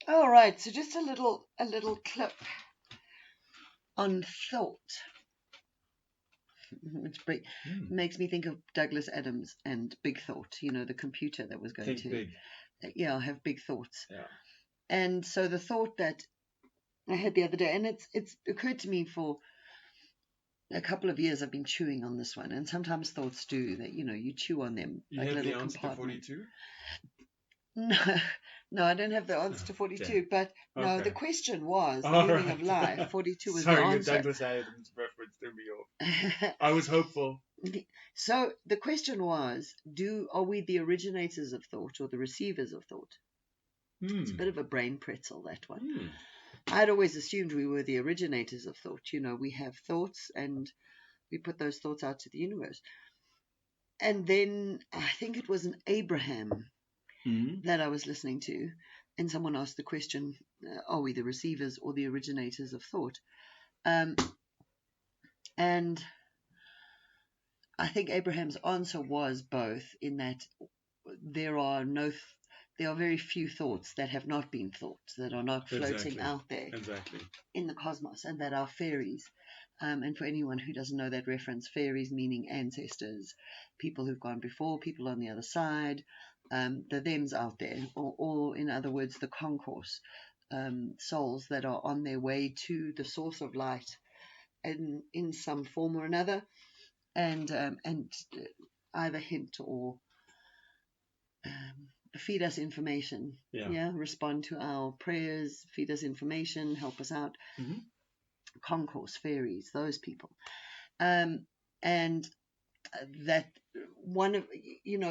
All right, so just a little clip on thought, which makes me think of Douglas Adams and Big Thought. You know, the computer that was going Think to big. have big thoughts. Yeah. And so the thought that I had the other day, and it's occurred to me for a couple of years. I've been chewing on this one, and sometimes thoughts do that. You chew on them You like have little the answer to compartments. 42? No, no, I don't have the answer to 42, Okay. but no, Okay. the question was the All meaning right. of life. 42 was the Sorry, your answer. Douglas Adams reference threw me off. I was hopeful. So the question was, are we the originators of thought or the receivers of thought? It's a bit of a brain pretzel, that one. I'd always assumed we were the originators of thought. We have thoughts and we put those thoughts out to the universe. And then I think it was an Abraham that I was listening to, and someone asked the question, are we the receivers or the originators of thought? And I think Abraham's answer was both, in that there are very few thoughts that have not been thought, that are not floating out there in the cosmos, and that are fairies. And for anyone who doesn't know that reference, fairies meaning ancestors, people who've gone before, people on the other side, the thems out there, or in other words, the concourse, souls that are on their way to the source of light in some form or another, and either hint or feed us information, respond to our prayers, feed us information, help us out. Concourse, fairies, those people, and that one of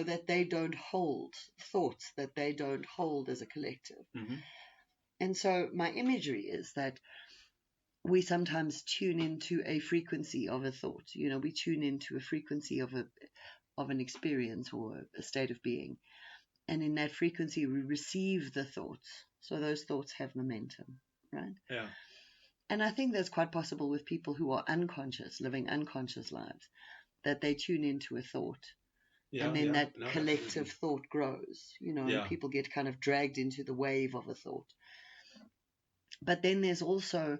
that they don't hold thoughts, that they don't hold as a collective. And so my imagery is that we sometimes tune into a frequency of a thought. We tune into a frequency of an experience or a state of being, and in that frequency we receive the thoughts, so those thoughts have momentum, right? Yeah. And I think that's quite possible with people who are unconscious, living unconscious lives, that they tune into a thought, and then that collective thought grows, and people get kind of dragged into the wave of a thought. But then there's also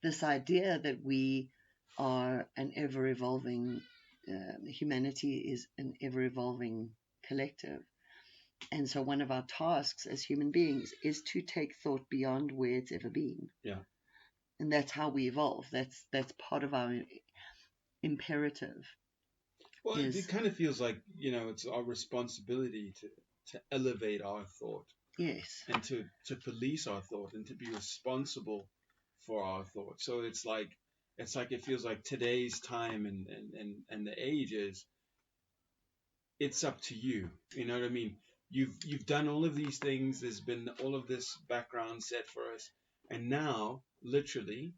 this idea that we are an ever-evolving, humanity is an ever-evolving collective. And so one of our tasks as human beings is to take thought beyond where it's ever been. Yeah. And that's how we evolve. That's part of our imperative. Well, it kind of feels like, it's our responsibility to elevate our thought. Yes. And to police our thought and to be responsible for our thought. So it's like it feels like today's time and the age is, it's up to you. You know what I mean? You've done all of these things. There's been all of this background set for us, and now literally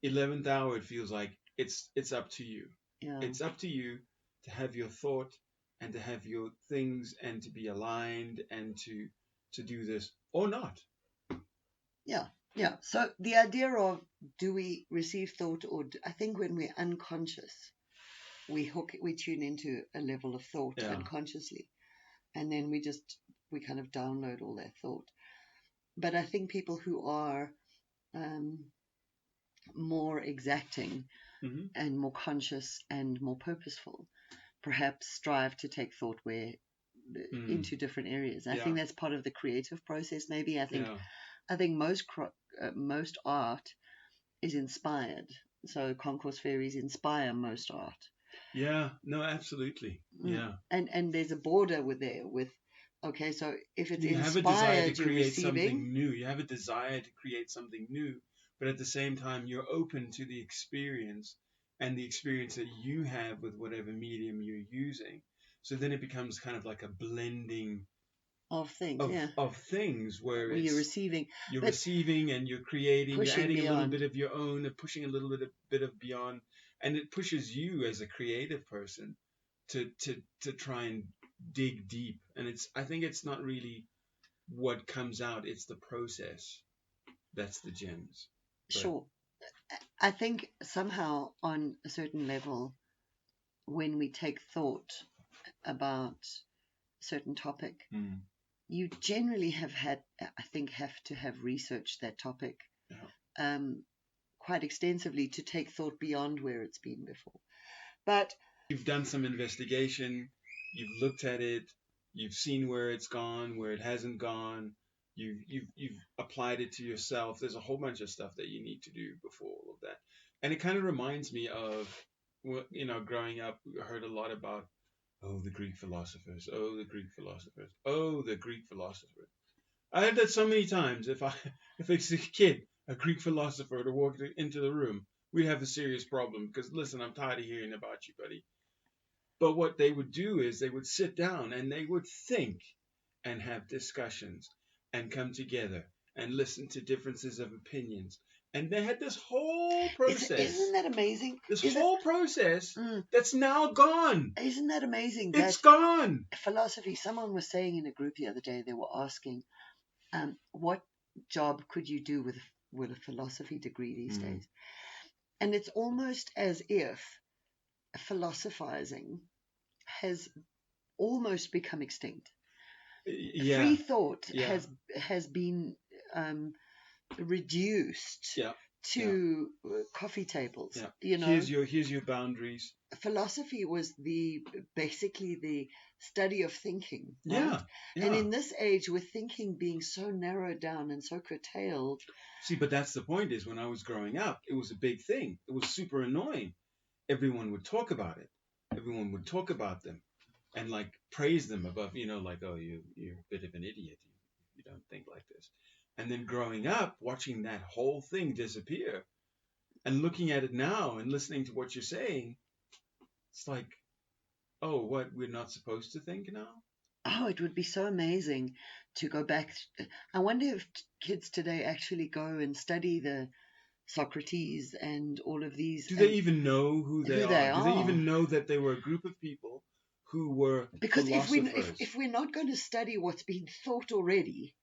11th hour, it feels like it's up to you. Yeah. It's up to you to have your thought and to have your things and to be aligned and to do this or not. Yeah. So the idea of, do we receive thought, or I think when we're unconscious, we tune into a level of thought unconsciously, and then we kind of download all that thought. But I think people who are more exacting and more conscious and more purposeful perhaps strive to take thought into different areas. I think that's part of the creative process. Maybe I think most art is inspired. So concourse fairies inspire most art. Yeah, no, absolutely. Yeah. And there's a border with okay, so if it's you inspired, have a desire to create receiving something new. You have a desire to create something new, but at the same time you're open to the experience and the experience that you have with whatever medium you're using. So then it becomes kind of like a blending of things, of things where you're receiving and you're creating, you're adding beyond. A little bit of your own and pushing a little bit of beyond, and it pushes you as a creative person to try and dig deep. And I think it's not really what comes out, it's the process that's the gems. Sure. I think somehow on a certain level, when we take thought about a certain topic, you generally have to have researched that topic quite extensively to take thought beyond where it's been before. But you've done some investigation, you've looked at it, you've seen where it's gone, where it hasn't gone, you've applied it to yourself. There's a whole bunch of stuff that you need to do before all of that. And it kind of reminds me of, growing up, we heard a lot about, oh, the Greek philosophers, oh, the Greek philosophers, oh, the Greek philosophers. I heard that so many times. If it's a kid, a Greek philosopher, to walk into the room, we'd have a serious problem, because listen, I'm tired of hearing about you, buddy. But what they would do is they would sit down and they would think and have discussions and come together and listen to differences of opinions. And they had this whole process. Isn't that amazing? Process that's now gone. Isn't that amazing? It's gone. Philosophy. Someone was saying in a group the other day, they were asking, what job could you do with a philosophy degree these days? And it's almost as if philosophizing has almost become extinct. Free thought has been reduced to coffee tables. Here's your boundaries. Philosophy was basically the study of thinking. Right? And in this age, with thinking being so narrowed down and so curtailed. See, but that's the point, is when I was growing up, it was a big thing. It was super annoying. Everyone would talk about it. Everyone would talk about them and praise them above, oh, you're a bit of an idiot. You don't think like this. And then growing up, watching that whole thing disappear and looking at it now and listening to what you're saying, it's like, oh, what, we're not supposed to think now? Oh, it would be so amazing to go back. I wonder if kids today actually go and study the Socrates and all of these. Do they even know who they are? Do they even know that they were a group of people who were philosophers? If we're not going to study what's been thought already,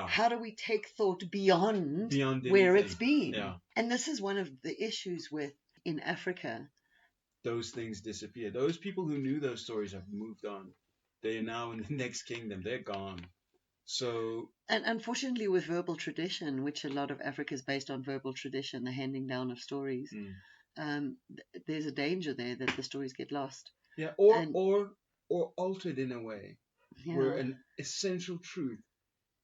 how do we take thought beyond where it's been? And this is one of the issues in Africa. Those things disappear. Those people who knew those stories have moved on. They are now in the next kingdom. They're gone. So, and unfortunately, with verbal tradition, which a lot of Africa is based on verbal tradition, the handing down of stories, there's a danger there that the stories get lost. Yeah, or altered in a way where an essential truth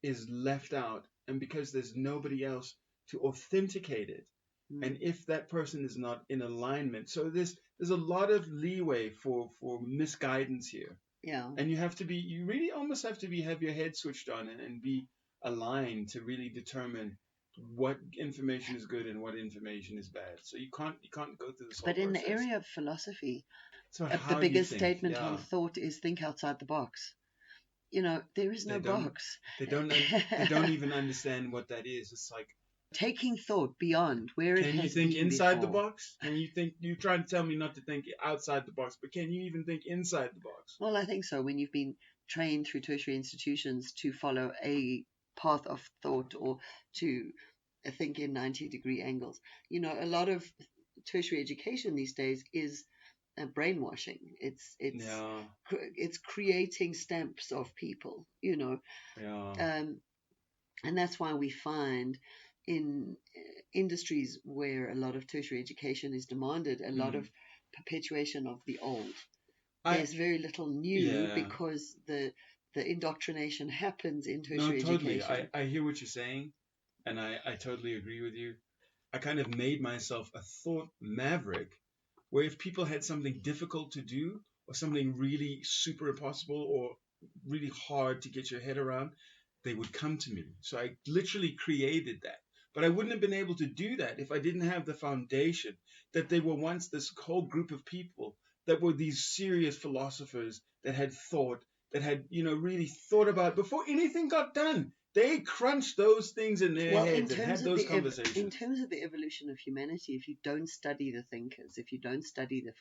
is left out, and because there's nobody else to authenticate it, and if that person is not in alignment, so there's a lot of leeway for misguidance here. Yeah. And you really almost have to have your head switched on and be aligned to really determine what information is good and what information is bad. So you can't go through this whole process. But in the area of philosophy, the biggest statement on thought is think outside the box. There is no box. They don't even understand what that is. It's like taking thought beyond where it has been. Can you think inside the box? Can you think? You're trying to tell me not to think outside the box, but can you even think inside the box? Well, I think so. When you've been trained through tertiary institutions to follow a path of thought or to think in 90-degree angles, a lot of tertiary education these days is brainwashing. It's creating stamps of people. And that's why we find in industries where a lot of tertiary education is demanded, a lot of perpetuation of the old. There's very little new because the indoctrination happens in tertiary education. I hear what you're saying, and I totally agree with you. I kind of made myself a thought maverick, where if people had something difficult to do or something really super impossible or really hard to get your head around, they would come to me. So I literally created that. But I wouldn't have been able to do that if I didn't have the foundation that they were once this whole group of people that were these serious philosophers that had thought, that had, really thought about before anything got done. They crunched those things in their heads and had those conversations. In terms of the evolution of humanity, if you don't study the thinkers, if you don't study the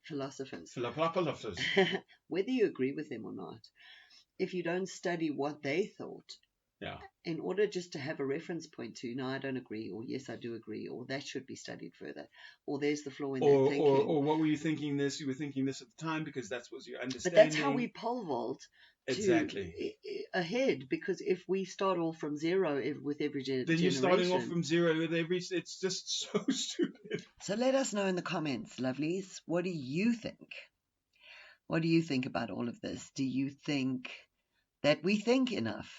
philosophers, whether you agree with them or not, if you don't study what they thought, in order just to have a reference point to, no, I don't agree, or yes, I do agree, or that should be studied further, or there's the flaw in that thinking. Or what were you thinking this? You were thinking this at the time because that's what your understanding. But that's how we pole vault exactly ahead, because if we start all from zero with every then generation, you're starting off from zero with every. It's just so stupid. So let us know in the comments, lovelies, what do you think? What do you think about all of this? Do you think that we think enough,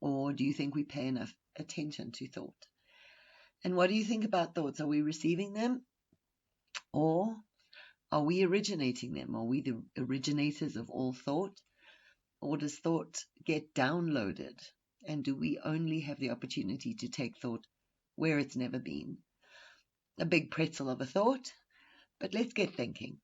or do you think we pay enough attention to thought? And what do you think about thoughts? Are we receiving them, or are we originating them? Are we the originators of all thought? Or does thought get downloaded? And do we only have the opportunity to take thought where it's never been? A big pretzel of a thought, but let's get thinking.